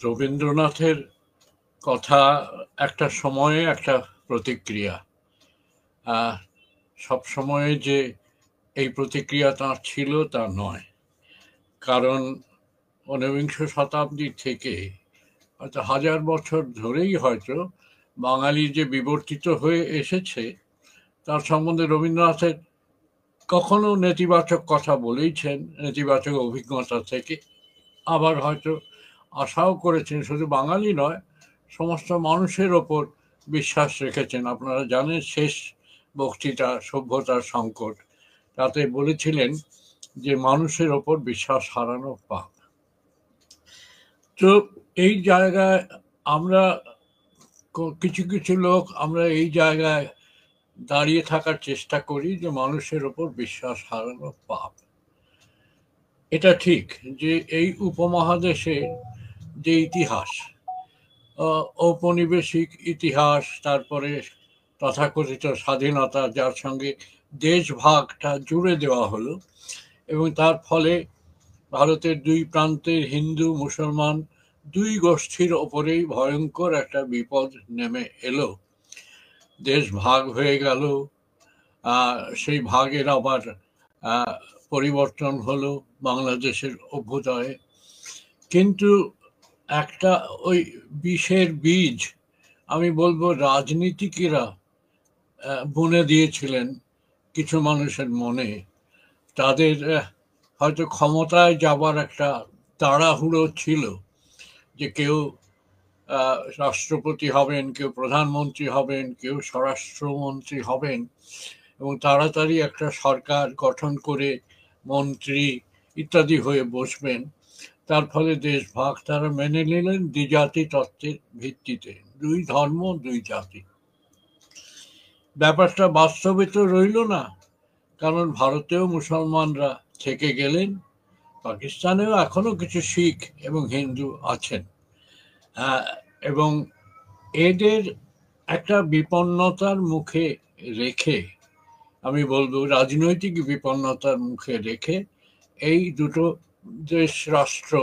রবীন্দ্রনাথের কথা একটা সময়ে একটা প্রতিক্রিয়া। সব সময়ে যে এই প্রতিক্রিয়া তাঁর ছিল তা নয়। কারণ ঊনবিংশ শতাব্দী থেকে হয়তো হাজার বছর ধরেই হয়তো বাঙালি যে বিবর্তিত হয়ে এসেছে তার সম্বন্ধে রবীন্দ্রনাথের কখনো নেতিবাচক কথা বলেইছেন, নেতিবাচক অভিজ্ঞতা থেকে। আবার হয়তো আশাও করেছেন শুধু বাঙালি নয়, সমস্ত মানুষের ওপর বিশ্বাস রেখেছেন। আপনারা জানেন শেষ বক্তৃতা সভ্যতার সংকট, তাতে বলেছিলেন যে মানুষের ওপর বিশ্বাস হারানো পাপ। তো এই জায়গায় আমরা কিছু কিছু লোক আমরা এই জায়গায় দাঁড়িয়ে থাকার চেষ্টা করি যে মানুষের ওপর বিশ্বাস হারানো পাপ। এটা ঠিক যে এই উপমহাদেশে যে ইতিহাস, ঔপনিবেশিক ইতিহাস, তারপরে তথাকথিত স্বাধীনতা, যার সঙ্গে দেশভাগটা জুড়ে দেওয়া হলো, এবং তার ফলে ভারতের দুই প্রান্তের হিন্দু মুসলমান দুই গোষ্ঠীর ওপরেই ভয়ঙ্কর একটা বিপদ নেমে এলো। দেশ ভাগ হয়ে গেল, সেই ভাগের আবার পরিবর্তন হলো বাংলাদেশের অভ্যুদয়ে। কিন্তু একটা ওই বিষের বীজ আমি বলবো রাজনীতিকেরা বুনে দিয়েছিলেন কিছু মানুষের মনে। তাদের হয়তো ক্ষমতায় যাবার একটা তাড়াহুড়ো ছিল, যে কেউ রাষ্ট্রপতি হবেন, কেউ প্রধানমন্ত্রী হবেন, কেউ স্বরাষ্ট্রমন্ত্রী হবেন, এবং তাড়াতাড়ি একটা সরকার গঠন করে মন্ত্রী ইত্যাদি হয়ে বসবেন। তার ফলে দেশভাগ তারা মেনে নিলেন দ্বিজাতি তত্ত্বের ভিত্তিতে, দুই ধর্ম দুই জাতি। ব্যাপারটা বাস্তবে তো রইল না, কারণ ভারতেও মুসলমানরা থেকে গেলেন, পাকিস্তানেও এখনো কিছু শিখ এবং হিন্দু আছেন, এবং এদের একটা বিপন্নতার মুখে রেখে, আমি বলবো রাজনৈতিক বিপন্নতার মুখে রেখে, এই দুটো দেশ রাষ্ট্র